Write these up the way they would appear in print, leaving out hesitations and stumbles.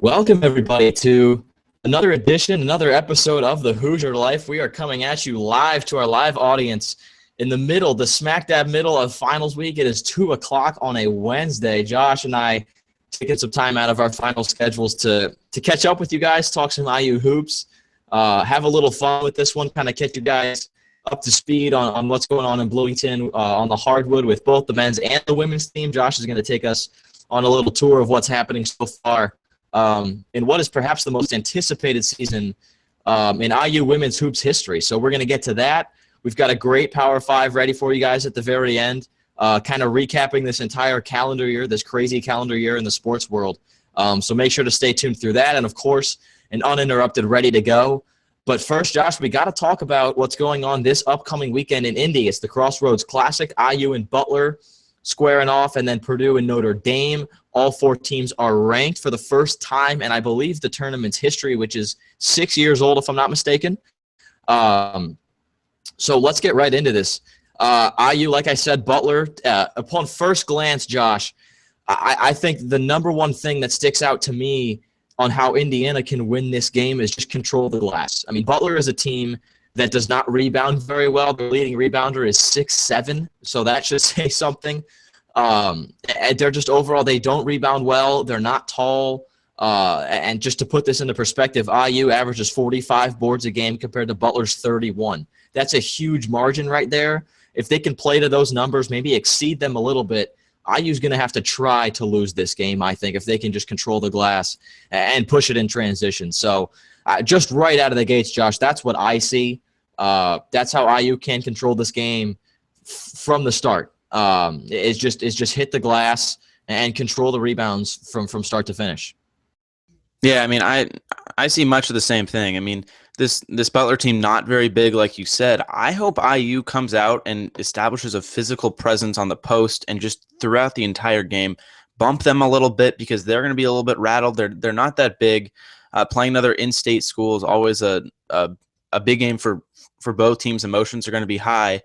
Welcome, everybody, to another edition, another episode of the Hoosier Life. We are coming at you live to our live audience in the middle, the smack dab middle of finals week. It is 2 o'clock on a Wednesday. Josh and I taking some time out of our final schedules to catch up with you guys, talk some IU hoops, have a little fun with this one, kind of catch you guys up to speed on what's going on in Bloomington on the hardwood with both the men's and the women's team. Josh is going to take us on a little tour of what's happening so far in what is perhaps the most anticipated season in IU women's hoops history. So we're going to get to that. We've got a great Power 5 ready for you guys at the very end, kind of recapping this entire calendar year, this crazy calendar year in the sports world. So make sure to stay tuned through that. And, of course, an uninterrupted ready to go. But first, Josh, we got to talk about what's going on this upcoming weekend in Indy. It's the Crossroads Classic, IU and Butler squaring off, and then Purdue and Notre Dame. All four teams are ranked for the first time, and I believe the tournament's history, which is 6 years old, if I'm not mistaken. So let's get right into this. IU, like I said, Butler, upon first glance, Josh, I think the number one thing that sticks out to me on how Indiana can win this game is just control the glass. I mean, Butler is a team that does not rebound very well. Their leading rebounder is 6'7", so that should say something. They're just overall, they don't rebound well. They're not tall. And just to put this into perspective, IU averages 45 boards a game compared to Butler's 31. That's a huge margin right there. If they can play to those numbers, maybe exceed them a little bit, IU's going to have to try to lose this game, I think, if they can just control the glass and push it in transition. So just right out of the gates, Josh, that's what I see. That's how IU can control this game from the start. Is just hit the glass and control the rebounds from start to finish. Yeah, I mean, I see much of the same thing. I mean, this Butler team, not very big, like you said. I hope IU comes out and establishes a physical presence on the post and just throughout the entire game, bump them a little bit because they're going to be a little bit rattled. They're not that big. Playing another in-state school is always a big game for both teams. Emotions are going to be high.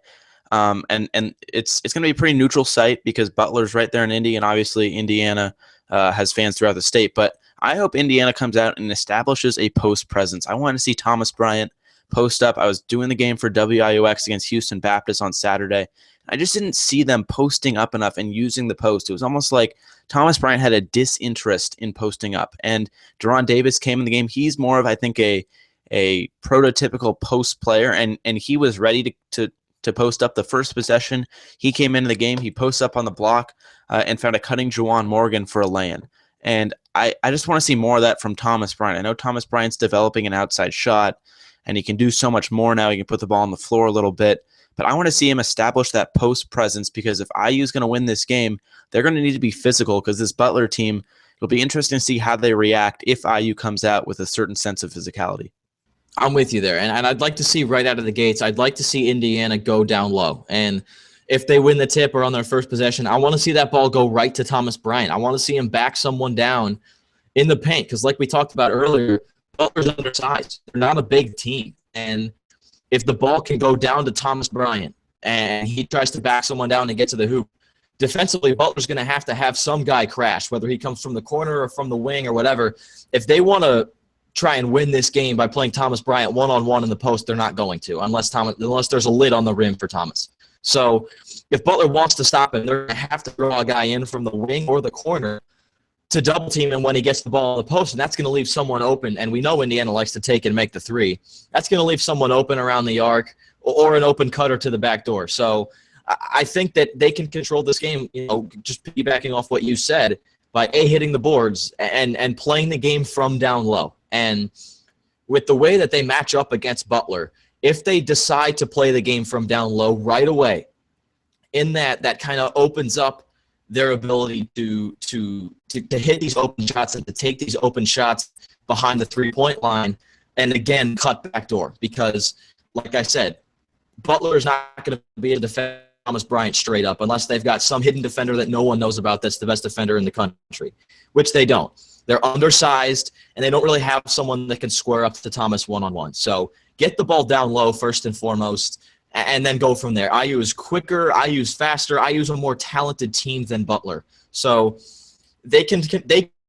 And it's going to be a pretty neutral site because Butler's right there in Indy, and obviously Indiana has fans throughout the state. But I hope Indiana comes out and establishes a post presence. I want to see Thomas Bryant post up. I was doing the game for WIUX against Houston Baptist on Saturday. I just didn't see them posting up enough and using the post. It was almost like Thomas Bryant had a disinterest in posting up. And Deron Davis came in the game. He's more of, I think, a prototypical post player, and he was ready to post up the first possession. He came into the game. He posts up on the block and found a cutting Juwan Morgan for a lay-in. And I just want to see more of that from Thomas Bryant. I know Thomas Bryant's developing an outside shot, and he can do so much more now. He can put the ball on the floor a little bit. But I want to see him establish that post presence because if IU is going to win this game, they're going to need to be physical because this Butler team, it'll be interesting to see how they react if IU comes out with a certain sense of physicality. I'm with you there, and I'd like to see right out of the gates, I'd like to see Indiana go down low. And if they win the tip or on their first possession, I want to see that ball go right to Thomas Bryant. I want to see him back someone down in the paint because like we talked about earlier, Butler's undersized. They're not a big team. And if the ball can go down to Thomas Bryant and he tries to back someone down and get to the hoop, defensively, Butler's going to have some guy crash, whether he comes from the corner or from the wing or whatever. If they want to try and win this game by playing Thomas Bryant one-on-one in the post, they're not going to unless there's a lid on the rim for Thomas. So if Butler wants to stop him, they're going to have to throw a guy in from the wing or the corner to double team him when he gets the ball on the post, and that's going to leave someone open. And we know Indiana likes to take and make the three. That's going to leave someone open around the arc or an open cutter to the back door. So I think that they can control this game, just piggybacking off what you said, by hitting the boards and playing the game from down low. And with the way that they match up against Butler, if they decide to play the game from down low right away, in that kind of opens up their ability to hit these open shots and to take these open shots behind the three-point line and, again, cut backdoor. Because, like I said, Butler is not going to be able to defend Thomas Bryant straight up unless they've got some hidden defender that no one knows about that's the best defender in the country, which they don't. They're undersized, and they don't really have someone that can square up to Thomas one-on-one. So get the ball down low first and foremost, and then go from there. IU is quicker. IU is faster. IU is a more talented team than Butler. So they can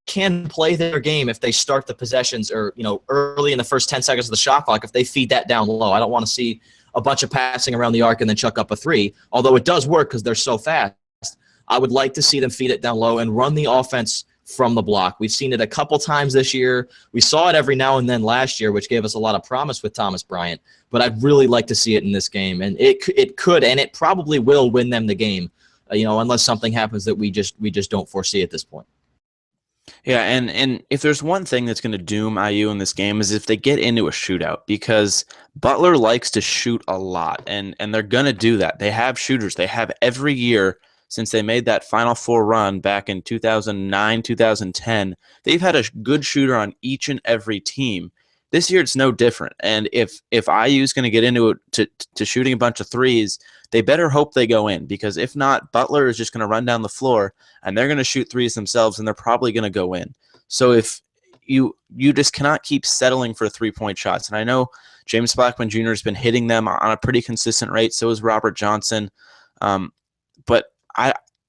can play their game if they start the possessions or, early in the first 10 seconds of the shot clock, if they feed that down low. I don't want to see a bunch of passing around the arc and then chuck up a three, although it does work because they're so fast. I would like to see them feed it down low and run the offense from the block. We've seen it a couple times this year. We saw it every now and then last year, which gave us a lot of promise with Thomas Bryant. But I'd really like to see it in this game, and it could, and it probably will win them the game, unless something happens that we just don't foresee at this point. Yeah, and if there's one thing that's going to doom IU in this game is if they get into a shootout, because Butler likes to shoot a lot, and they're going to do that. They have shooters. They have every year since they made that Final Four run back in 2009, 2010. They've had a good shooter on each and every team. This year it's no different. And if IU is going to get into it to shooting a bunch of threes, they better hope they go in, because if not, Butler is just going to run down the floor and they're going to shoot threes themselves, and they're probably going to go in. So if you just cannot keep settling for 3-point shots. And I know James Blackman Jr. has been hitting them on a pretty consistent rate. So is Robert Johnson. But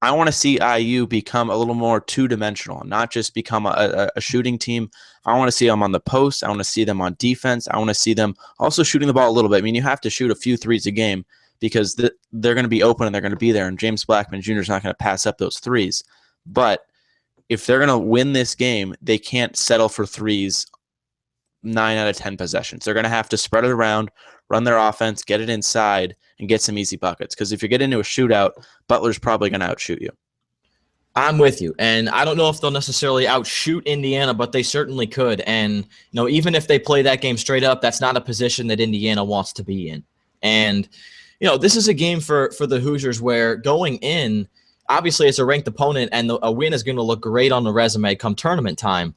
I want to see IU become a little more two-dimensional, not just become a shooting team. I want to see them on the post. I want to see them on defense. I want to see them also shooting the ball a little bit. I mean, you have to shoot a few threes a game because they're going to be open and they're going to be there, and James Blackman Jr. is not going to pass up those threes. But if they're going to win this game, they can't settle for threes 9 out of 10 possessions. They're going to have to spread it around, run their offense, get it inside, and get some easy buckets. Because if you get into a shootout, Butler's probably going to outshoot you. I'm with you. And I don't know if they'll necessarily outshoot Indiana, but they certainly could. And, even if they play that game straight up, that's not a position that Indiana wants to be in. And, this is a game for the Hoosiers where going in, obviously it's a ranked opponent, and a win is going to look great on the resume come tournament time.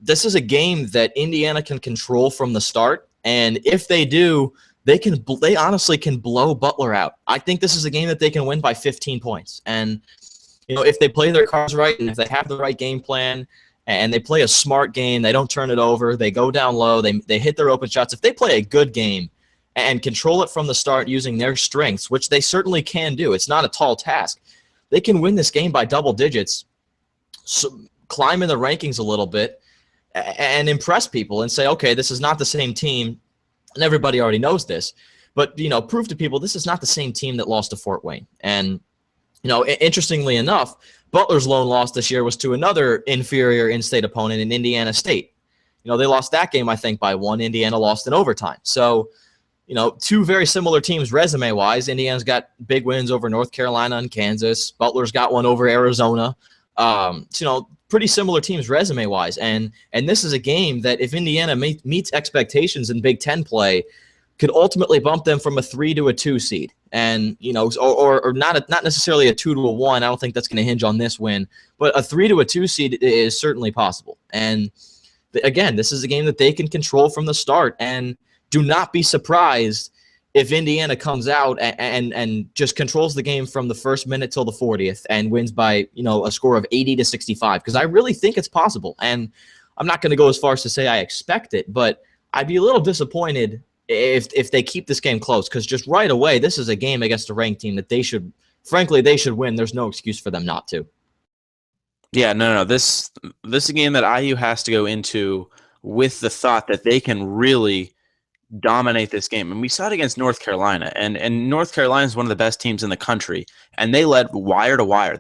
This is a game that Indiana can control from the start. And if they do, they honestly can blow Butler out. I think this is a game that they can win by 15 points. And, if they play their cards right, and if they have the right game plan, and they play a smart game, they don't turn it over, they go down low, they hit their open shots. If they play a good game and control it from the start using their strengths, which they certainly can do, it's not a tall task, they can win this game by double digits, so climb in the rankings a little bit, and impress people and say, okay, this is not the same team, and everybody already knows this, but, prove to people this is not the same team that lost to Fort Wayne. And, interestingly enough, Butler's lone loss this year was to another inferior in-state opponent in Indiana State. They lost that game, I think, by 1. Indiana lost in overtime. So, two very similar teams resume-wise. Indiana's got big wins over North Carolina and Kansas. Butler's got one over Arizona. Pretty similar teams resume-wise. And this is a game that if Indiana meets expectations in Big Ten play, could ultimately bump them from a 3 to a 2 seed. And, or not necessarily a 2 to a 1. I don't think that's going to hinge on this win. But a 3 to a 2 seed is certainly possible. And, again, this is a game that they can control from the start. And do not be surprised if Indiana comes out and just controls the game from the first minute till the 40th and wins by, a score of 80 to 65, because I really think it's possible. And I'm not going to go as far as to say I expect it, but I'd be a little disappointed if they keep this game close, because just right away, this is a game against a ranked team that they should win. There's no excuse for them not to. Yeah, no. This is a game that IU has to go into with the thought that they can really dominate this game. And we saw it against North Carolina, and North Carolina is one of the best teams in the country, and they led wire to wire.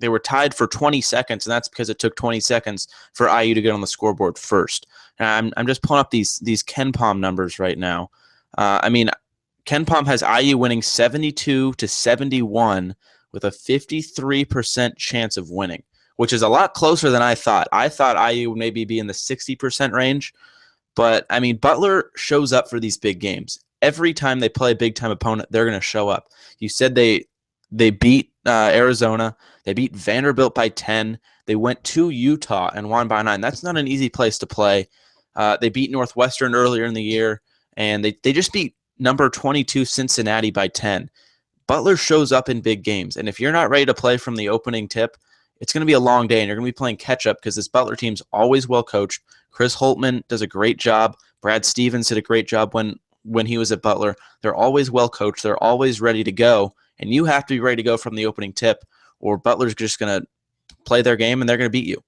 They were tied for 20 seconds, and that's because it took 20 seconds for IU to get on the scoreboard first. And I'm just pulling up these KenPom numbers right now. KenPom has IU winning 72 to 71 with a 53% chance of winning, which is a lot closer than I thought. I thought IU would maybe be in the 60% range. But, Butler shows up for these big games. Every time they play a big-time opponent, they're going to show up. You said they beat Arizona. They beat Vanderbilt by 10. They went to Utah and won by 9. That's not an easy place to play. They beat Northwestern earlier in the year, and they just beat number 22 Cincinnati by 10. Butler shows up in big games, and if you're not ready to play from the opening tip, it's going to be a long day, and you're going to be playing catch-up because this Butler team's always well-coached. Chris Holtman does a great job. Brad Stevens did a great job when he was at Butler. They're always well-coached. They're always ready to go, and you have to be ready to go from the opening tip, or Butler's just going to play their game, and they're going to beat you.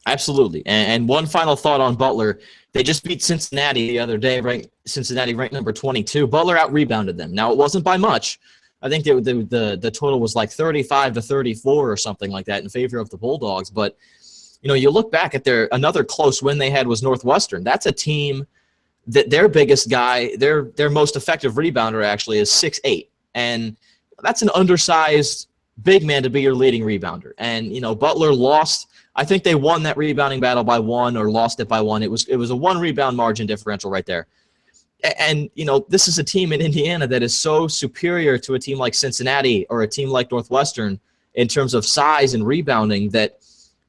Absolutely. And one final thought on Butler. They just beat Cincinnati the other day, right? Cincinnati ranked number 22. Butler out-rebounded them. Now, it wasn't by much. I think the total was like 35-34 or something like that in favor of the Bulldogs. But, you look back at another close win they had was Northwestern. That's a team that their biggest guy, their most effective rebounder actually is 6'8". And that's an undersized big man to be your leading rebounder. And, Butler lost. I think they won that rebounding battle by 1 or lost it by 1. It was a 1 rebound margin differential right there. And, this is a team in Indiana that is so superior to a team like Cincinnati or a team like Northwestern in terms of size and rebounding that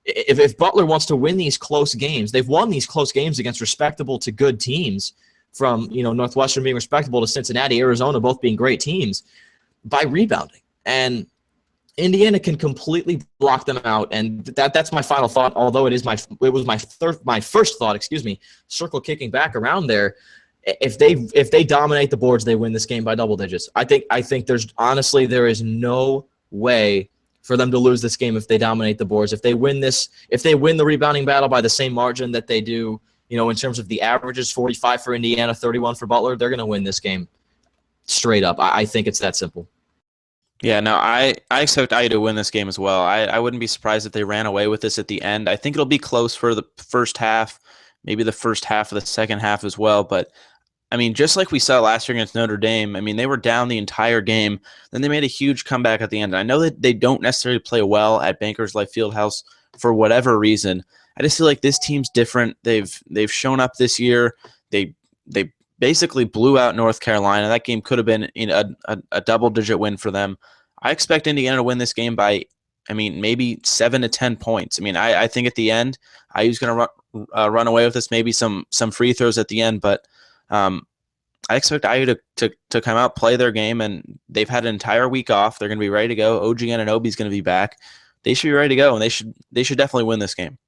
if Butler wants to win these close games, they've won these close games against respectable to good teams, from, Northwestern being respectable to Cincinnati, Arizona both being great teams, by rebounding. And Indiana can completely block them out, and that's my final thought. Although it was my first thought, circle kicking back around there. If they dominate the boards, they win this game by double digits. I think there is no way for them to lose this game if they dominate the boards. If they win the rebounding battle by the same margin that they do, in terms of the averages, 45 for Indiana, 31 for Butler, they're going to win this game straight up. I think it's that simple. Yeah, no, I expect IU to win this game as well. I wouldn't be surprised if they ran away with this at the end. I think it'll be close for the first half, maybe the first half of the second half as well. But, just like we saw last year against Notre Dame, they were down the entire game. Then they made a huge comeback at the end. I know that they don't necessarily play well at Bankers Life Fieldhouse for whatever reason. I just feel like this team's different. They've shown up this year. They basically blew out North Carolina. That game could have been a double-digit win for them. I expect Indiana to win this game by, maybe 7 to 10 points. I think at the end, IU's going to run away with this, maybe some free throws at the end, but I expect IU to come out, play their game, and they've had an entire week off. They're going to be ready to go. OG Anunoby's going to be back. They should be ready to go, and they should definitely win this game.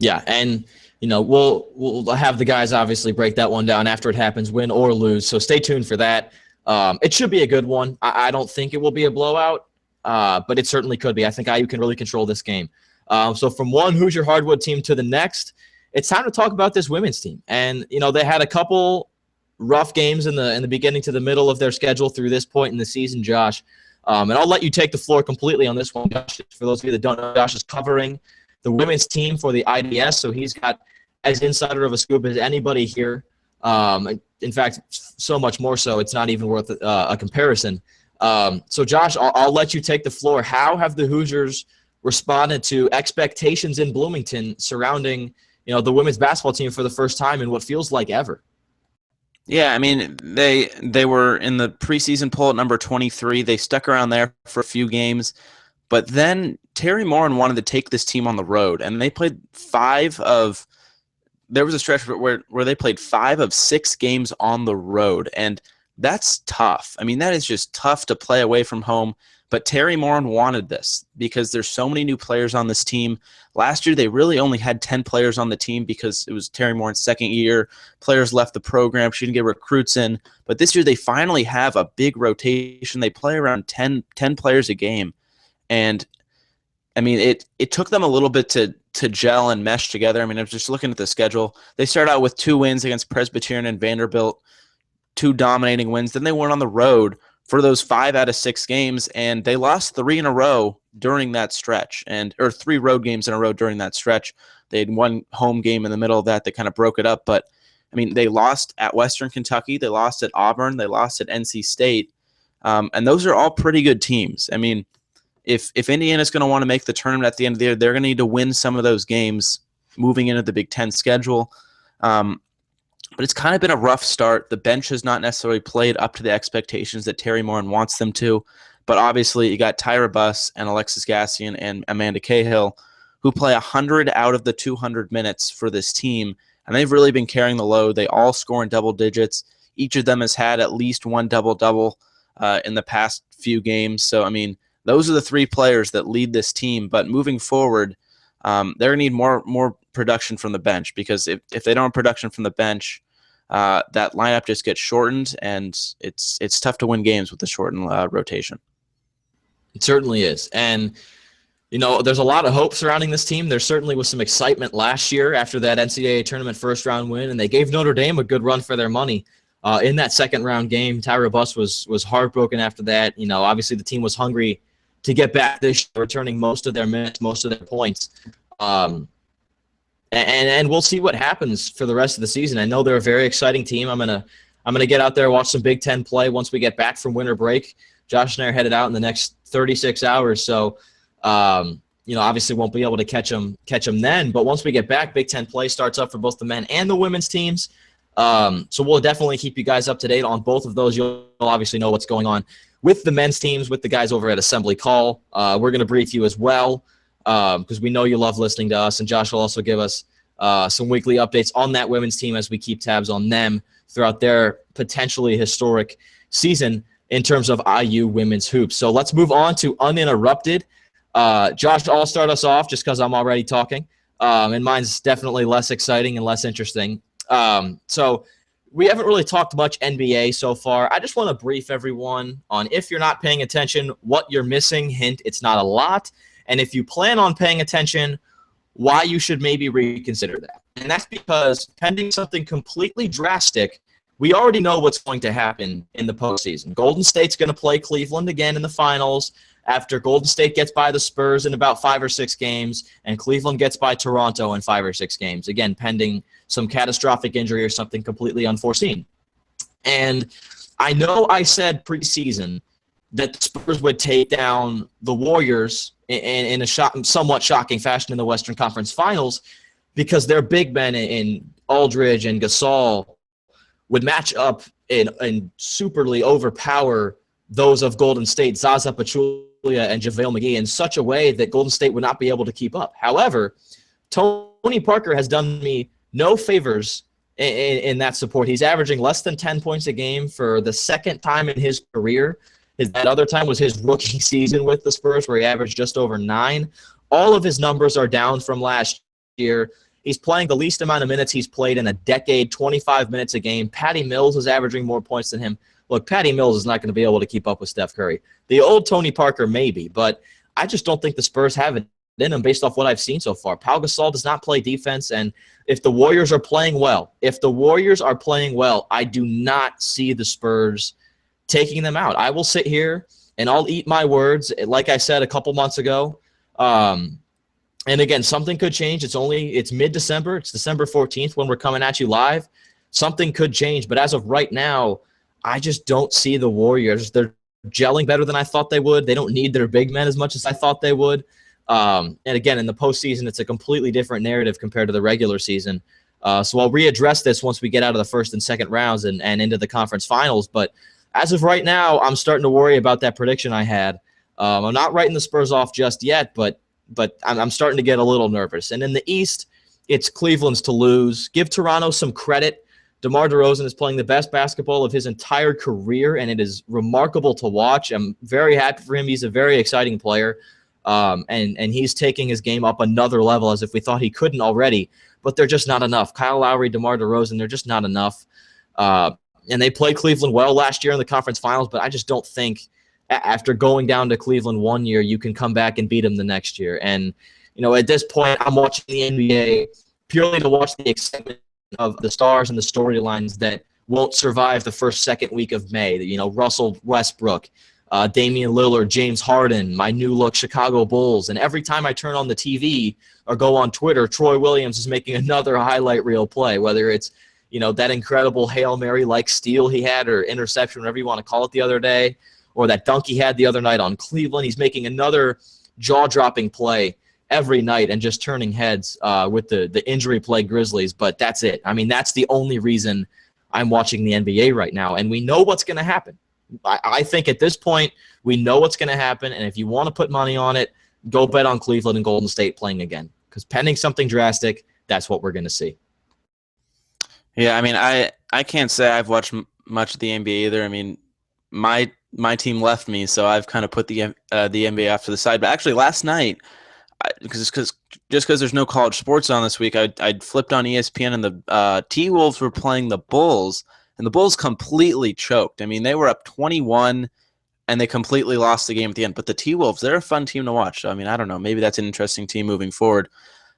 Yeah, and we'll have the guys obviously break that one down after it happens, win or lose. So stay tuned for that. It should be a good one. I don't think it will be a blowout, but it certainly could be. I think IU can really control this game. So from one Hoosier Hardwood team to the next, it's time to talk about this women's team. And they had a couple rough games in the beginning to the middle of their schedule through this point in the season, Josh. And I'll let you take the floor completely on this one, Josh. For those of you that don't know, Josh is covering the women's team for the IDS, so he's got as insider of a scoop as anybody here. In fact, so much more so, it's not even worth a comparison. So, Josh, I'll let you take the floor. How have the Hoosiers responded to expectations in Bloomington surrounding, the women's basketball team for the first time in what feels like ever? Yeah, they were in the preseason poll at number 23. They stuck around there for a few games. But then Terry Morin wanted to take this team on the road, and they played there was a stretch where they played 5 of 6 games on the road, and that's tough. That is just tough to play away from home. But Terry Morin wanted this because there's so many new players on this team. Last year, they really only had 10 players on the team because it was Terry Morin's second year. Players left the program. She didn't get recruits in. But this year, they finally have a big rotation. They play around 10 players a game. And it took them a little bit to gel and mesh together. I was just looking at the schedule. They started out with 2 wins against Presbyterian and Vanderbilt, 2 dominating wins. Then they went on the road for those 5 out of 6 games, and they lost 3 in a row during that stretch, or 3 road games in a row during that stretch. They had 1 home game in the middle of that kind of broke it up. But they lost at Western Kentucky, they lost at Auburn, they lost at NC State, and those are all pretty good teams. If Indiana's going to want to make the tournament at the end of the year, they're going to need to win some of those games moving into the Big Ten schedule. But it's kind of been a rough start. The bench has not necessarily played up to the expectations that Terry Morin wants them to. But obviously, you got Tyra Buss and Alexis Gassian and Amanda Cahill, who play 100 out of the 200 minutes for this team. And they've really been carrying the load. They all score in double digits. Each of them has had at least 1 double-double in the past few games. So, those are the 3 players that lead this team. But moving forward, they're going to need more production from the bench, because if they don't have production from the bench, that lineup just gets shortened, and it's tough to win games with the shortened rotation. It certainly is. And There's a lot of hope surrounding this team. There certainly was some excitement last year after that NCAA tournament first-round win, and they gave Notre Dame a good run for their money in that second-round game. Tyra Buss was heartbroken after that. Obviously the team was hungry to get back this year, returning most of their minutes, most of their points. And we'll see what happens for the rest of the season. I know they're a very exciting team. I'm gonna get out there, watch some Big Ten play once we get back from winter break. Josh and I are headed out in the next 36 hours, so obviously won't be able to catch them then. But once we get back, Big Ten play starts up for both the men and the women's teams. So we'll definitely keep you guys up to date on both of those. You'll obviously know what's going on with the men's teams, with the guys over at Assembly Call. We're going to brief you as well because we know you love listening to us, and Josh will also give us some weekly updates on that women's team as we keep tabs on them throughout their potentially historic season in terms of IU women's hoops. So let's move on to Uninterrupted. Josh, I'll start us off just because I'm already talking, and mine's definitely less exciting and less interesting. So we haven't really talked much NBA so far. I just want to brief everyone on, if you're not paying attention, what you're missing. Hint, it's not a lot. And if you plan on paying attention, why you should maybe reconsider that. And that's because pending something completely drastic, we already know what's going to happen in the postseason. Golden State's going to play Cleveland again in the finals after Golden State gets by the Spurs in about 5 or 6 games, and Cleveland gets by Toronto in 5 or 6 games, again, pending some catastrophic injury or something completely unforeseen. And I know I said preseason that the Spurs would take down the Warriors in a somewhat shocking fashion in the Western Conference Finals because their big men in Aldridge and Gasol would match up and superly overpower those of Golden State, Zaza Pachulia and JaVale McGee, in such a way that Golden State would not be able to keep up. However, Tony Parker has done me no favors in that support. He's averaging less than 10 points a game for the second time in his career. That other time was his rookie season with the Spurs, where he averaged just over 9. All of his numbers are down from last year. He's playing the least amount of minutes he's played in a decade, 25 minutes a game. Patty Mills is averaging more points than him. Look, Patty Mills is not going to be able to keep up with Steph Curry. The old Tony Parker maybe, but I just don't think the Spurs have it in them based off what I've seen so far. Pau Gasol does not play defense, and if the Warriors are playing well, I do not see the Spurs taking them out. I will sit here and I'll eat my words, like I said a couple months ago. And again, something could change. It's mid-December. It's December 14th when we're coming at you live. Something could change, but as of right now, I just don't see the Warriors. They're gelling better than I thought they would. They don't need their big men as much as I thought they would. And again, in the postseason, it's a completely different narrative compared to the regular season. So I'll readdress this once we get out of the first and second rounds and into the conference finals. But as of right now, I'm starting to worry about that prediction I had. I'm not writing the Spurs off just yet, but I'm starting to get a little nervous. And in the East, it's Cleveland's to lose. Give Toronto some credit. DeMar DeRozan is playing the best basketball of his entire career, and it is remarkable to watch. I'm very happy for him. He's a very exciting player, and he's taking his game up another level as if we thought he couldn't already, but they're just not enough. Kyle Lowry, DeMar DeRozan, they're just not enough. And they played Cleveland well last year in the conference finals, but I just don't think after going down to Cleveland one year, you can come back and beat them the next year. And, at this point, I'm watching the NBA purely to watch the excitement of the stars and the storylines that won't survive the first, second week of May. Russell Westbrook, Damian Lillard, James Harden, my new look Chicago Bulls. And every time I turn on the TV or go on Twitter, Troy Williams is making another highlight reel play, whether it's, that incredible Hail Mary-like steal he had or interception, whatever you want to call it the other day, or that dunk he had the other night on Cleveland. He's making another jaw-dropping play every night and just turning heads with the injury-plagued Grizzlies, but that's it. I mean, that's the only reason I'm watching the NBA right now, and we know what's going to happen. I think at this point, we know what's going to happen, and if you want to put money on it, go bet on Cleveland and Golden State playing again, because pending something drastic, that's what we're going to see. Yeah, I mean, I can't say I've watched much of the NBA either. I mean, my team left me, so I've kind of put the NBA off to the side. But actually, last night, just because there's no college sports on this week, I flipped on ESPN, and the T-Wolves were playing the Bulls, and the Bulls completely choked. I mean, they were up 21 and they completely lost the game at the end. But the T-Wolves, they're a fun team to watch. So, I mean, I don't know. Maybe that's an interesting team moving forward.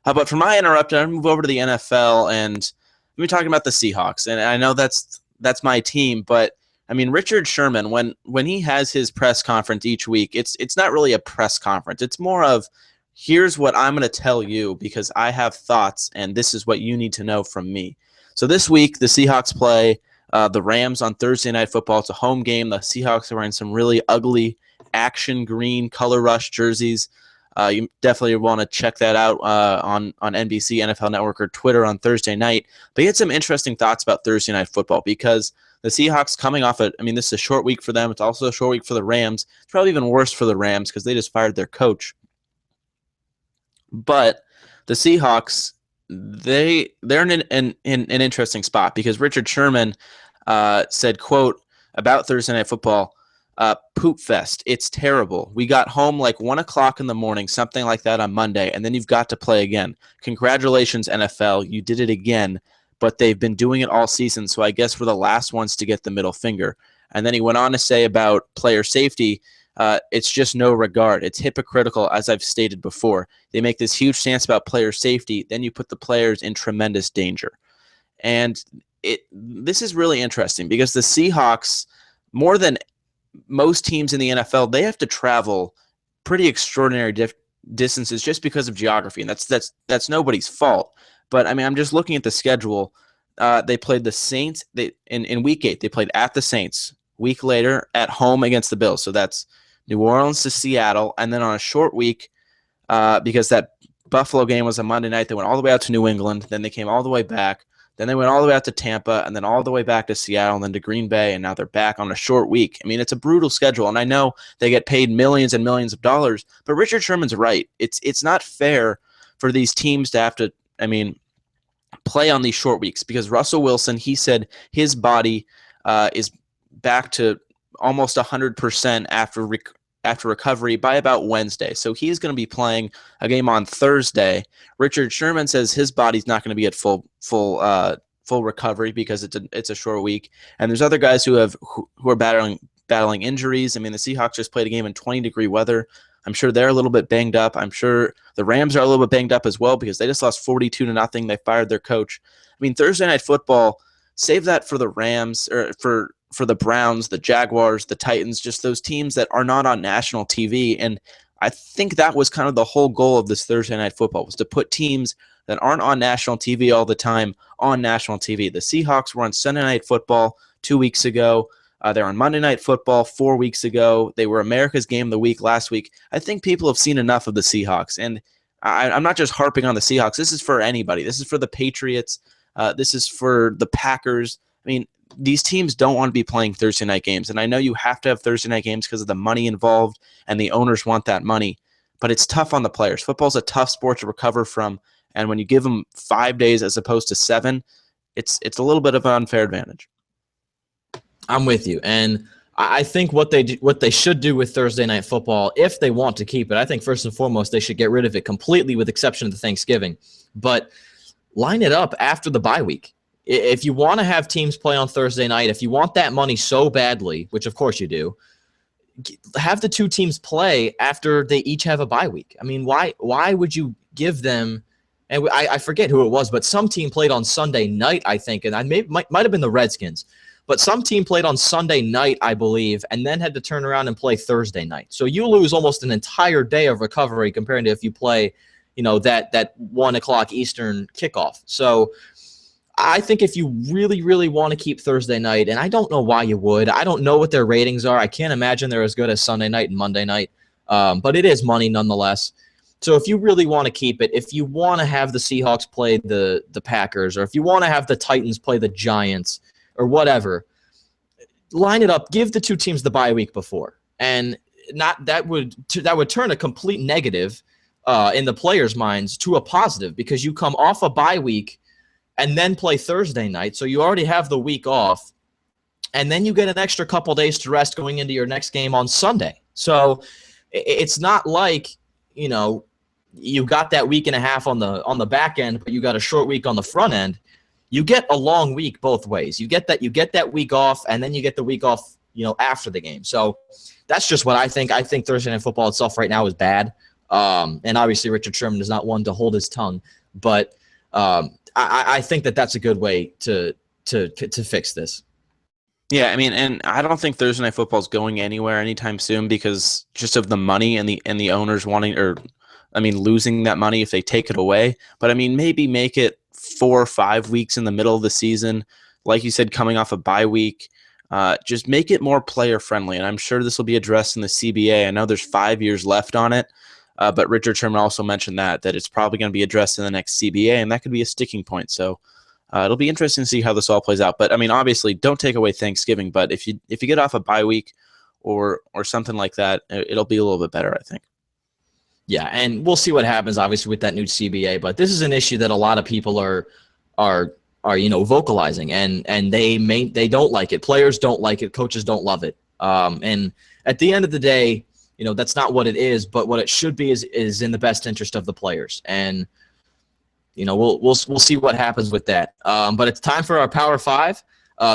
But for my interruption, I'm going to move over to the NFL, and we're talking about the Seahawks. And I know that's my team, but I mean, Richard Sherman, when he has his press conference each week, it's not really a press conference. It's more of, here's what I'm going to tell you because I have thoughts, and this is what you need to know from me. So this week, the Seahawks play the Rams on Thursday Night Football. It's a home game. The Seahawks are wearing some really ugly action green color rush jerseys. You definitely want to check that out on NBC, NFL Network, or Twitter on Thursday night. But he had some interesting thoughts about Thursday Night Football because the Seahawks coming off I mean, this is a short week for them. It's also a short week for the Rams. It's probably even worse for the Rams because they just fired their coach. But the Seahawks, they're in an interesting spot because Richard Sherman said, quote, about Thursday Night Football, poop fest. It's terrible. We got home like 1 o'clock in the morning, something like that on Monday, and then you've got to play again. Congratulations, NFL. You did it again, but they've been doing it all season, so I guess we're the last ones to get the middle finger. And then he went on to say about player safety, it's just no regard. It's hypocritical, as I've stated before. They make this huge stance about player safety, then you put the players in tremendous danger. And this is really interesting because the Seahawks, more than most teams in the NFL, they have to travel pretty extraordinary distances just because of geography, and that's nobody's fault. But I mean, I'm just looking at the schedule. They played the Saints. In week 8, they played at the Saints. Week later, at home against the Bills. So that's New Orleans to Seattle, and then on a short week, because that Buffalo game was a Monday night, they went all the way out to New England. Then they came all the way back. Then they went all the way out to Tampa, and then all the way back to Seattle, and then to Green Bay, and now they're back on a short week. I mean, it's a brutal schedule, and I know they get paid millions and millions of dollars, but Richard Sherman's right. It's not fair for these teams to have to, I mean, play on these short weeks because Russell Wilson, he said his body is back to almost 100% after recovery by about Wednesday. So he's going to be playing a game on Thursday. Richard Sherman says his body's not going to be at full recovery because it's a short week. And there's other guys who are battling injuries. I mean, the Seahawks just played a game in 20-degree weather. I'm sure they're a little bit banged up. I'm sure the Rams are a little bit banged up as well because they just lost 42-0. They fired their coach. I mean, Thursday Night Football, save that for the Rams or for the Browns, the Jaguars, the Titans, just those teams that are not on national TV. And I think that was kind of the whole goal of this Thursday Night Football, was to put teams that aren't on national TV all the time on national TV. The Seahawks were on Sunday Night Football 2 weeks ago. They're on Monday Night Football 4 weeks ago. They were America's Game of the Week last week. I think people have seen enough of the Seahawks. And I'm not just harping on the Seahawks. This is for anybody. This is for the Patriots. This is for the Packers. I mean, these teams don't want to be playing Thursday night games. And I know you have to have Thursday night games because of the money involved and the owners want that money. But it's tough on the players. Football's a tough sport to recover from. And when you give them 5 days as opposed to 7, it's a little bit of an unfair advantage. I'm with you. And I think what they should do with Thursday Night Football, if they want to keep it, I think first and foremost they should get rid of it completely with exception of the Thanksgiving. But line it up after the bye week. If you want to have teams play on Thursday night, if you want that money so badly, which of course you do, have the two teams play after they each have a bye week. I mean, why would you give them – and I forget who it was, but some team played on Sunday night, I think, and might have been the Redskins. But some team played on Sunday night, I believe, and then had to turn around and play Thursday night. So you lose almost an entire day of recovery compared to if you play, that 1 o'clock Eastern kickoff. So I think if you really, really want to keep Thursday night, and I don't know why you would. I don't know what their ratings are. I can't imagine they're as good as Sunday night and Monday night. But it is money nonetheless. So if you really want to keep it, if you want to have the Seahawks play the Packers, or if you want to have the Titans play the Giants or whatever, line it up, give the two teams the bye week before. And that would turn a complete negative in the players' minds to a positive, because you come off a bye week and then play Thursday night. So you already have the week off, and then you get an extra couple days to rest going into your next game on Sunday. So it's not like, you got that week and a half on the back end, but you got a short week on the front end. You get a long week both ways. You get that week off, and then you get the week off after the game. So that's just what I think. I think Thursday Night Football itself right now is bad. And obviously Richard Sherman is not one to hold his tongue, but I think that's a good way to fix this. Yeah, I mean, and I don't think Thursday Night Football is going anywhere anytime soon because just of the money and the owners wanting, losing that money if they take it away. But I mean, maybe make it 4 or 5 weeks in the middle of the season, like you said, coming off a bye week. Just make it more player friendly, and I'm sure this will be addressed in the CBA. I know there's 5 years left on it, but Richard Sherman also mentioned that it's probably going to be addressed in the next CBA, and that could be a sticking point. So. It'll be interesting to see how this all plays out. But I mean, obviously, don't take away Thanksgiving. But if you get off a bye week or something like that, it'll be a little bit better, I think. Yeah, and we'll see what happens, obviously, with that new CBA. But this is an issue that a lot of people are vocalizing, and they don't like it. Players don't like it. Coaches don't love it. And at the end of the day, that's not what it is. But what it should be is in the best interest of the players. And we'll see what happens with that. But it's time for our Power 5.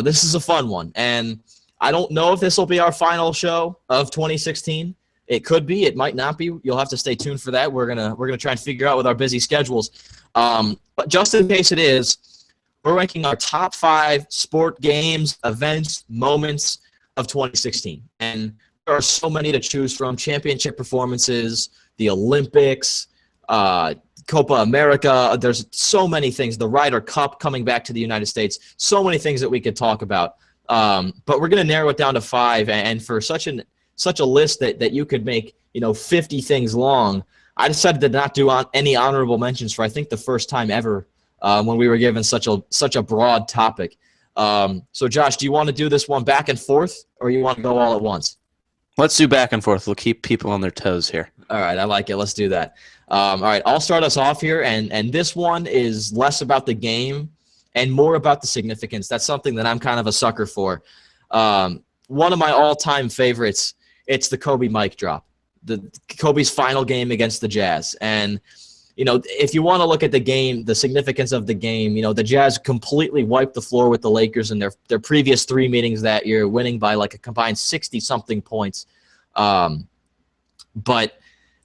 This is a fun one, and I don't know if this will be our final show of 2016. It could be. It might not be. You'll have to stay tuned for that. We're gonna try and figure out with our busy schedules. But just in case it is, we're ranking our top 5 sport games, events, moments of 2016, and there are so many to choose from: championship performances, the Olympics. Copa America, there's so many things, the Ryder Cup coming back to the United States, so many things that we could talk about. But we're going to narrow it down to 5, and for such a list that you could make 50 things long, I decided to not do any honorable mentions for I think the first time ever when we were given such a broad topic. So Josh, do you want to do this one back and forth, or you want to go all at once? Let's do back and forth. We'll keep people on their toes here. All right, I like it. Let's do that. All right, I'll start us off here, and this one is less about the game and more about the significance. That's something that I'm kind of a sucker for. One of my all-time favorites, it's the Kobe mic drop, Kobe's final game against the Jazz. And, if you want to look at the game, the significance of the game, the Jazz completely wiped the floor with the Lakers in their previous 3 meetings that year, winning by like a combined 60-something points.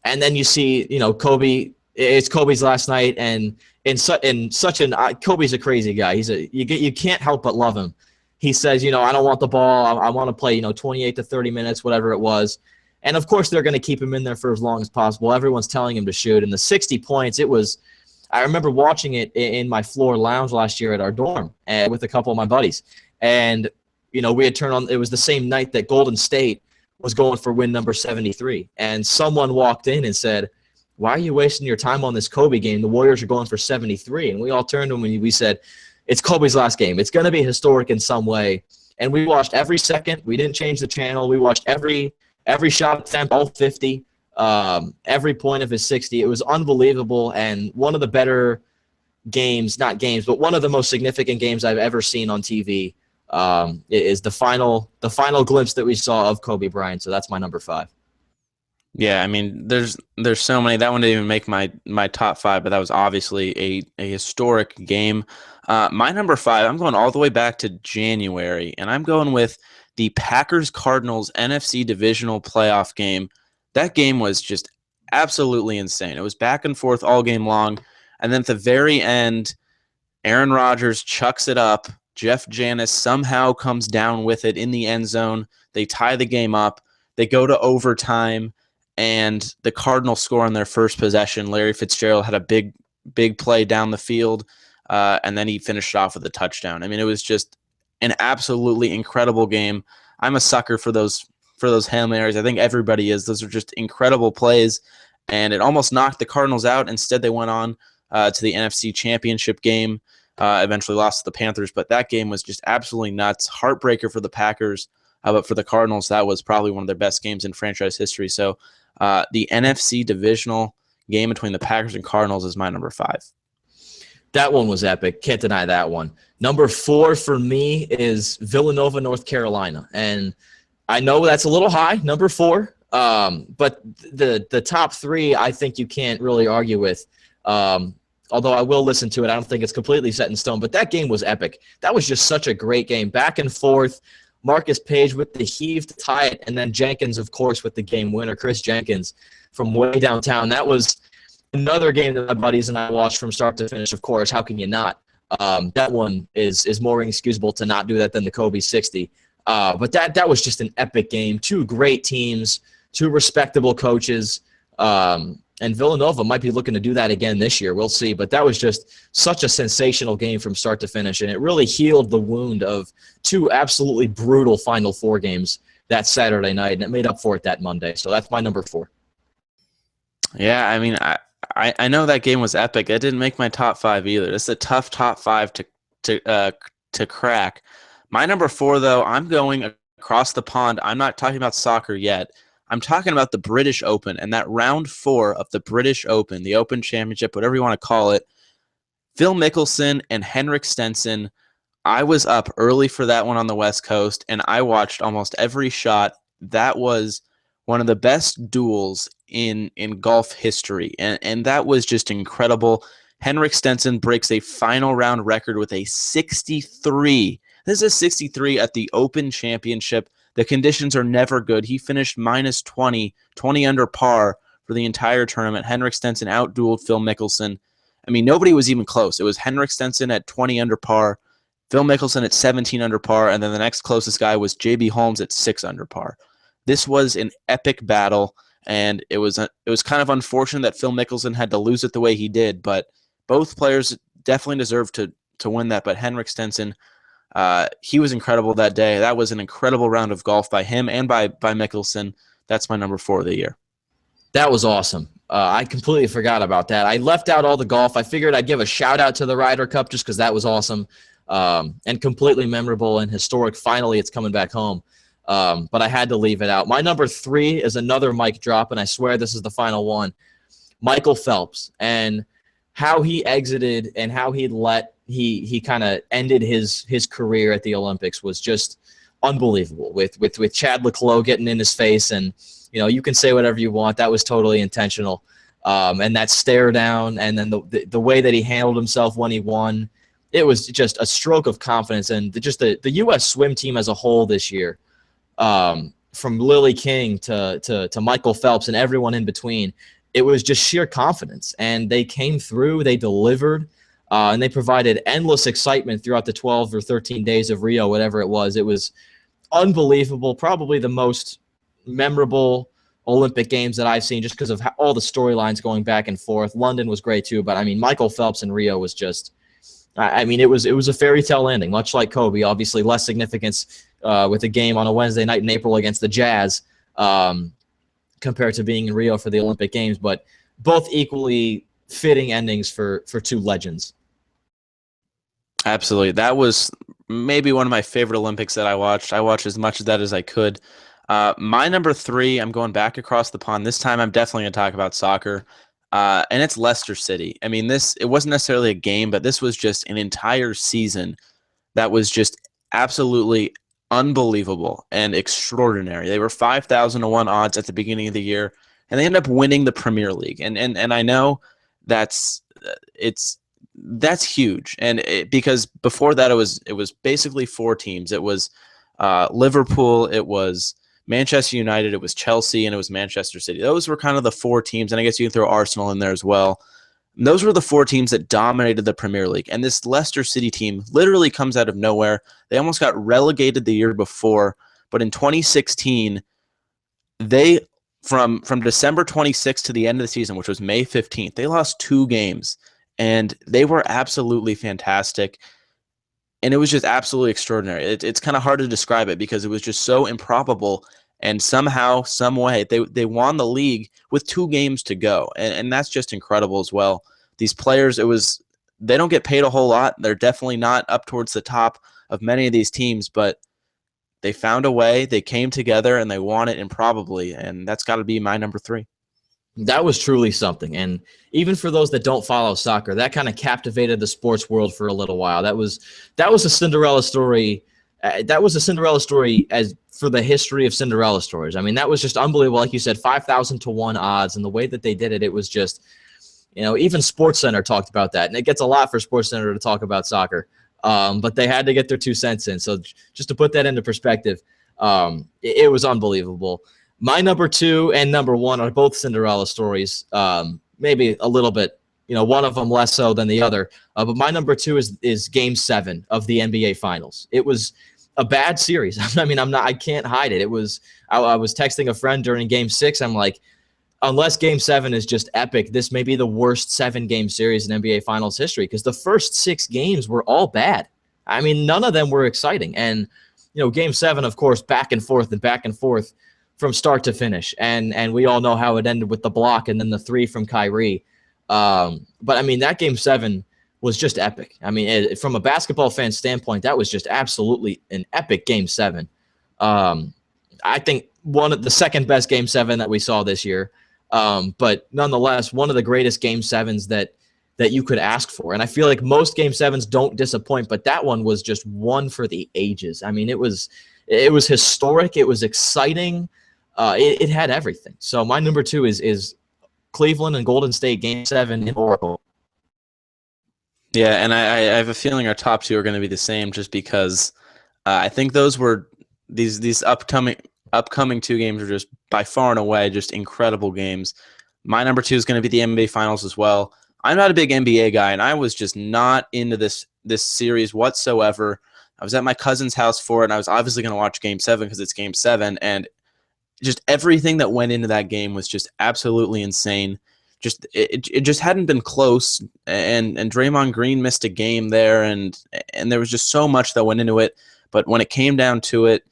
And then you see, Kobe. It's Kobe's last night, and Kobe's a crazy guy. You can't help but love him. He says, I don't want the ball. I want to play, 28 to 30 minutes, whatever it was. And of course, they're going to keep him in there for as long as possible. Everyone's telling him to shoot. And the 60 points, I remember watching it in my floor lounge last year at our dorm with a couple of my buddies. And we had turned on. It was the same night that Golden State was going for win number 73. And someone walked in and said, "Why are you wasting your time on this Kobe game? The Warriors are going for 73. And we all turned to him and we said, "It's Kobe's last game. It's going to be historic in some way." And we watched every second. We didn't change the channel. We watched every shot attempt, all 50, every point of his 60. It was unbelievable, and one of the better games, not games, but one of the most significant games I've ever seen on TV. Is the final glimpse that we saw of Kobe Bryant. So that's my number 5. Yeah, I mean, there's so many. That one didn't even make my top 5, but that was obviously a historic game. My number 5, I'm going all the way back to January, and I'm going with the Packers-Cardinals NFC divisional playoff game. That game was just absolutely insane. It was back and forth all game long, and then at the very end, Aaron Rodgers chucks it up. Jeff Janis somehow comes down with it in the end zone. They tie the game up. They go to overtime, and the Cardinals score on their first possession. Larry Fitzgerald had a big play down the field, and then he finished off with a touchdown. I mean, it was just an absolutely incredible game. I'm a sucker for those Hail Marys. I think everybody is. Those are just incredible plays, and it almost knocked the Cardinals out. Instead, they went on to the NFC Championship game. Eventually lost to the Panthers, but that game was just absolutely nuts. Heartbreaker for the Packers, but for the Cardinals, that was probably one of their best games in franchise history. So the NFC divisional game between the Packers and Cardinals is my number 5. That one was epic. Can't deny that one. Number 4 for me is Villanova, North Carolina. And I know that's a little high, number 4. But the top 3, I think you can't really argue with. Although I will listen to it. I don't think it's completely set in stone. But that game was epic. That was just such a great game. Back and forth. Marcus Page with the heave to tie it, and then Jenkins, of course, with the game winner, Chris Jenkins from way downtown. That was another game that my buddies and I watched from start to finish, of course. How can you not? That one is more inexcusable to not do that than the Kobe 60. But that was just an epic game. Two great teams, two respectable coaches. And Villanova might be looking to do that again this year. We'll see. But that was just such a sensational game from start to finish, and it really healed the wound of two absolutely brutal Final Four games that Saturday night, and it made up for it that Monday. So that's my number 4. Yeah, I mean, I know that game was epic. It didn't make my top 5 either. It's a tough top 5 to crack. My number 4, though, I'm going across the pond. I'm not talking about soccer yet. I'm talking about the British Open and that round 4 of the British Open, the Open Championship, whatever you want to call it. Phil Mickelson and Henrik Stenson. I was up early for that one on the West Coast, and I watched almost every shot. That was one of the best duels in golf history, and that was just incredible. Henrik Stenson breaks a final round record with a 63. This is 63 at the Open Championship. The conditions are never good. He finished minus 20 under par for the entire tournament. Henrik Stenson outdueled Phil Mickelson. I mean, nobody was even close. It was Henrik Stenson at 20 under par, Phil Mickelson at 17 under par, and then the next closest guy was J.B. Holmes at 6 under par. This was an epic battle, and it was kind of unfortunate that Phil Mickelson had to lose it the way he did, but both players definitely deserved to win that. But Henrik Stenson, he was incredible that day. That was an incredible round of golf by him and by Mickelson. That's my number 4 of the year. That was awesome. I completely forgot about that. I left out all the golf. I figured I'd give a shout-out to the Ryder Cup just because that was awesome and completely memorable and historic. Finally, it's coming back home. But I had to leave it out. My number 3 is another mic drop, and I swear this is the final one. Michael Phelps, and how he exited and how he kind of ended his career at the Olympics was just unbelievable. With Chad Leclos getting in his face, and you can say whatever you want. That was totally intentional. And that stare down, and then the way that he handled himself when he won, it was just a stroke of confidence. And just the U.S. swim team as a whole this year, from Lily King to Michael Phelps and everyone in between, it was just sheer confidence. And they came through, they delivered, and they provided endless excitement throughout the 12 or 13 days of Rio, whatever it was. It was unbelievable, probably the most memorable Olympic Games that I've seen just because of all the storylines going back and forth. London was great too, but I mean, Michael Phelps in Rio was just, I mean, it was a fairy tale ending, much like Kobe. Obviously less significance with a game on a Wednesday night in April against the Jazz compared to being in Rio for the Olympic Games, but both equally fitting endings for two legends. Absolutely. That was maybe one of my favorite Olympics that I watched. I watched as much of that as I could. My number 3, I'm going back across the pond. This time I'm definitely going to talk about soccer, and it's Leicester City. I mean, it wasn't necessarily a game, but this was just an entire season that was just absolutely unbelievable and extraordinary. They were 5,000 to 1 odds at the beginning of the year, and they ended up winning the Premier League. And I know that's huge, and because before that it was basically 4 teams. It was Liverpool, it was Manchester United, it was Chelsea, and it was Manchester City. Those were kind of the 4 teams, and I guess you can throw Arsenal in there as well. And those were the 4 teams that dominated the Premier League. And this Leicester City team literally comes out of nowhere. They almost got relegated the year before, but in 2016, they from December 26th to the end of the season, which was May 15th, they lost 2 games, and they were absolutely fantastic. And it was just absolutely extraordinary. It's kind of hard to describe it because it was just so improbable. And somehow, some way, they won the league with 2 games to go. And that's just incredible as well. These players, they don't get paid a whole lot. They're definitely not up towards the top of many of these teams, but they found a way. They came together and they won it improbably. And that's got to be my number 3. That was truly something. And even for those that don't follow soccer, that kind of captivated the sports world for a little while. That was a Cinderella story. That was a Cinderella story as for the history of Cinderella stories. I mean, that was just unbelievable. Like you said, 5,000 to 1 odds, and the way that they did it, it was just, even SportsCenter talked about that, and it gets a lot for SportsCenter to talk about soccer. But they had to get their 2 cents in. So just to put that into perspective, it was unbelievable. My number 2 and number 1 are both Cinderella stories. Maybe a little bit, one of them less so than the other. But my number 2 is Game 7 of the NBA Finals. It was a bad series. I mean, I can't hide it. I was texting a friend during Game 6. I'm like, unless Game 7 is just epic, this may be the worst 7-game series in NBA Finals history, because the first 6 games were all bad. I mean, none of them were exciting. And, Game 7, of course, back and forth from start to finish. And we all know how it ended with the block and then the 3 from Kyrie. But, I mean, that Game 7 was just epic. I mean, from a basketball fan standpoint, that was just absolutely an epic Game 7. I think the second best Game 7 that we saw this year. But nonetheless, one of the greatest Game 7s that you could ask for. And I feel like most Game 7s don't disappoint, but that one was just one for the ages. I mean, it was historic. It was exciting. It had everything. So my number 2 is Cleveland and Golden State Game 7 in Oracle. Yeah, and I have a feeling our top 2 are going to be the same, just because I think those were these upcoming 2 games are just by far and away just incredible games. My number 2 is going to be the NBA Finals as well. I'm not a big NBA guy, and I was just not into this series whatsoever. I was at my cousin's house for it, and I was obviously going to watch Game 7 because it's Game 7, and just everything that went into that game was just absolutely insane. Just it just hadn't been close, and Draymond Green missed a game there, and there was just so much that went into it. But when it came down to it,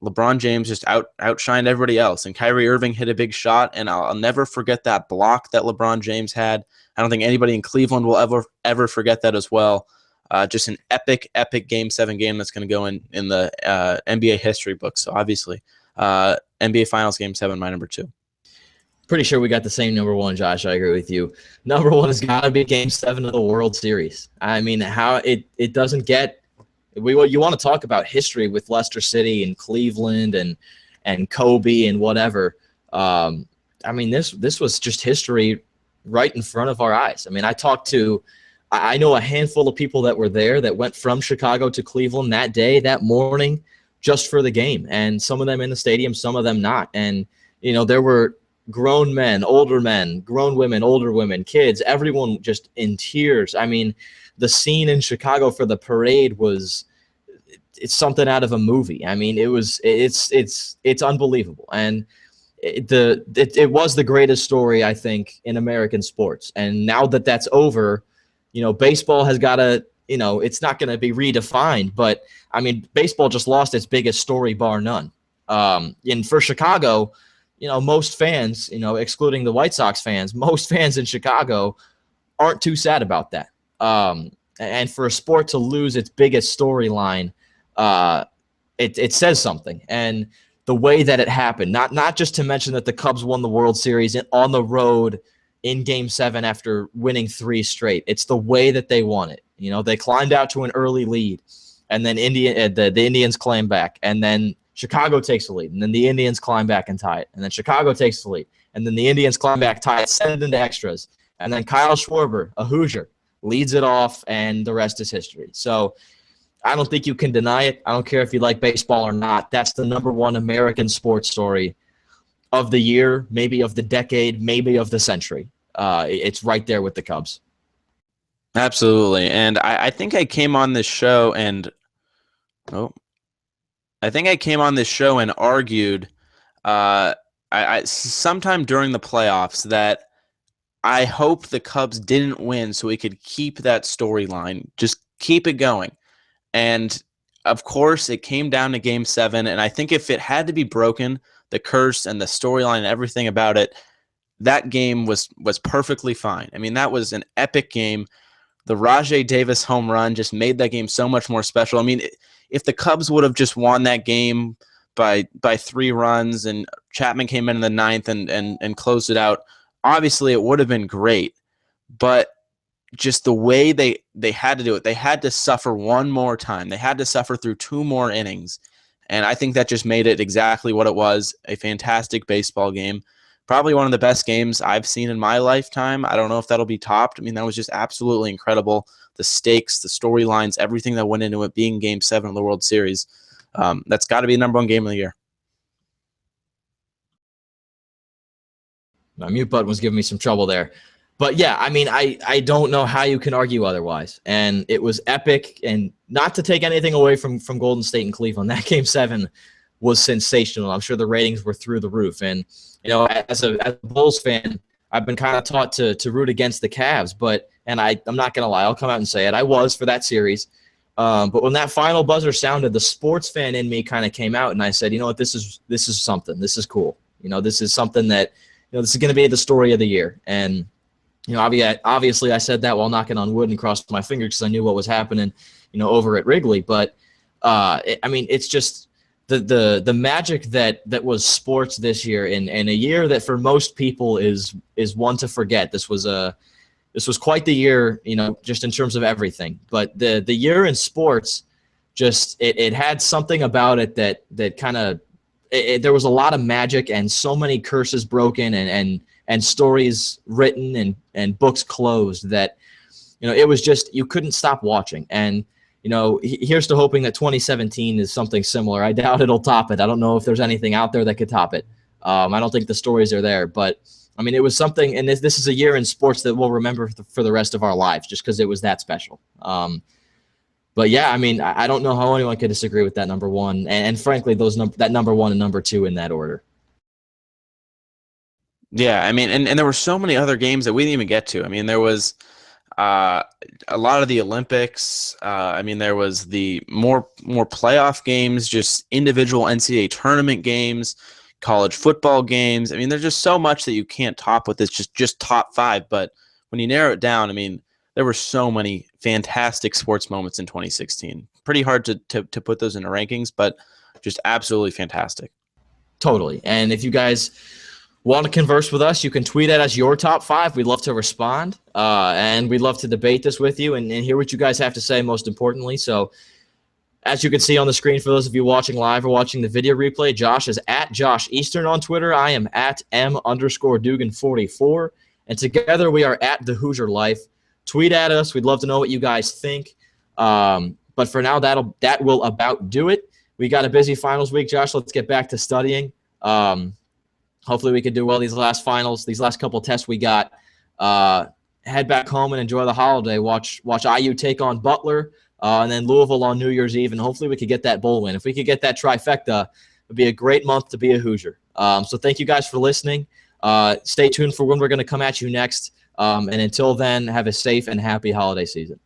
LeBron James just outshined everybody else, and Kyrie Irving hit a big shot, and I'll never forget that block that LeBron James had. I don't think anybody in Cleveland will ever forget that as well. Just an epic Game 7 game that's going to go in the NBA history books. So obviously, NBA Finals Game 7, my number 2. Pretty sure we got the same number 1, Josh. I agree with you. Number 1 has got to be Game 7 of the World Series. I mean, how it doesn't get. You want to talk about history with Leicester City and Cleveland and Kobe and whatever. I mean, this was just history right in front of our eyes. I mean, I know a handful of people that were there that went from Chicago to Cleveland that morning, just for the game. And some of them in the stadium, some of them not. And, there were grown men, grown women, older women, kids, everyone just in tears. I mean, the scene in Chicago for the parade it's something out of a movie. I mean, it's unbelievable. And it was the greatest story, I think, in American sports. And now that that's over, baseball has got to, it's not going to be redefined, but I mean, baseball just lost its biggest story, bar none. And for Chicago, most fans, excluding the White Sox fans, most fans in Chicago aren't too sad about that. And for a sport to lose its biggest storyline, it says something. And the way that it happened, not just to mention that the Cubs won the World Series on the road in Game 7 after winning 3 straight. It's the way that they won it. They climbed out to an early lead, and then the Indians claim back, and then Chicago takes the lead, and then the Indians climb back and tie it, and then Chicago takes the lead, and then the Indians climb back, tie it, send it into extras, and then Kyle Schwarber, a Hoosier, leads it off, and the rest is history. So I don't think you can deny it. I don't care if you like baseball or not. That's the number 1 American sports story of the year, maybe of the decade, maybe of the century. It's right there with the Cubs. Absolutely. And I think I came on this show and argued sometime during the playoffs that I hope the Cubs didn't win so we could keep that storyline, just keep it going. And of course, it came down to Game 7, and I think if it had to be broken, the curse and the storyline and everything about it, that game was perfectly fine. I mean, that was an epic game. The Rajay Davis home run just made that game so much more special. I mean, if the Cubs would have just won that game by 3 runs and Chapman came in the 9th and closed it out, obviously it would have been great. But just the way they had to do it, they had to suffer one more time. They had to suffer through 2 more innings. And I think that just made it exactly what it was, a fantastic baseball game. Probably one of the best games I've seen in my lifetime. I don't know if that'll be topped. I mean, that was just absolutely incredible. the stakes, the storylines, everything that went into it being Game 7 of the World Series. That's got to be the number one game of the year. My mute button was giving me some trouble there. But yeah, I mean, I don't know how you can argue otherwise. And it was epic. And not to take anything away from Golden State and Cleveland, that Game 7 was sensational. I'm sure the ratings were through the roof. And, you know, as a Bulls fan, I've been kind of taught to root against the Cavs. And I'm not going to lie, I'll come out and say it. I was for that series. But when that final buzzer sounded, the sports fan in me kind of came out, and I said, you know what, this is something. This is cool. You know, this is something that, you know, this is going to be the story of the year. And, you know, obviously I said that while knocking on wood and crossed my fingers because I knew what was happening, you know, over at Wrigley. But, I mean, it's just the magic that was sports this year in a year that for most people is one to forget. This was quite the year, you know, just in terms of everything. But the year in sports, just it had something about it that kind of there was a lot of magic and so many curses broken and stories written and books closed that, you know, it was just, you couldn't stop watching. And, you know, here's to hoping that 2017 is something similar. I doubt it'll top it. I don't know if there's anything out there that could top it. I don't think the stories are there, but I mean, it was something, and this is a year in sports that we'll remember for the rest of our lives just because it was that special. But yeah, I mean, I don't know how anyone could disagree with that number one, and frankly, that number one and number two in that order. Yeah, I mean, and there were so many other games that we didn't even get to. I mean, there was a lot of the Olympics. I mean, there was the more playoff games, just individual NCAA tournament games, college football games. I mean, there's just so much that you can't top with this just top five. But when you narrow it down, I mean, there were so many fantastic sports moments in 2016. Pretty hard to put those into rankings, but just absolutely fantastic. Totally. And if you guys want to converse with us, you can tweet at us your top five. We'd love to respond, and we'd love to debate this with you and hear what you guys have to say, most importantly. So as you can see on the screen, for those of you watching live or watching the video replay, Josh is at Josh Eastern on Twitter. I am at M_Dugan44. And together we are at the Hoosier Life. Tweet at us. We'd love to know what you guys think. But for now, that will about do it. We got a busy finals week, Josh. Let's get back to studying. Hopefully we can do well these last finals, these last couple of tests we got. Head back home and enjoy the holiday. Watch IU take on Butler, and then Louisville on New Year's Eve, and hopefully we could get that bowl win. If we could get that trifecta, it would be a great month to be a Hoosier. So thank you guys for listening. Stay tuned for when we're going to come at you next. And until then, have a safe and happy holiday season.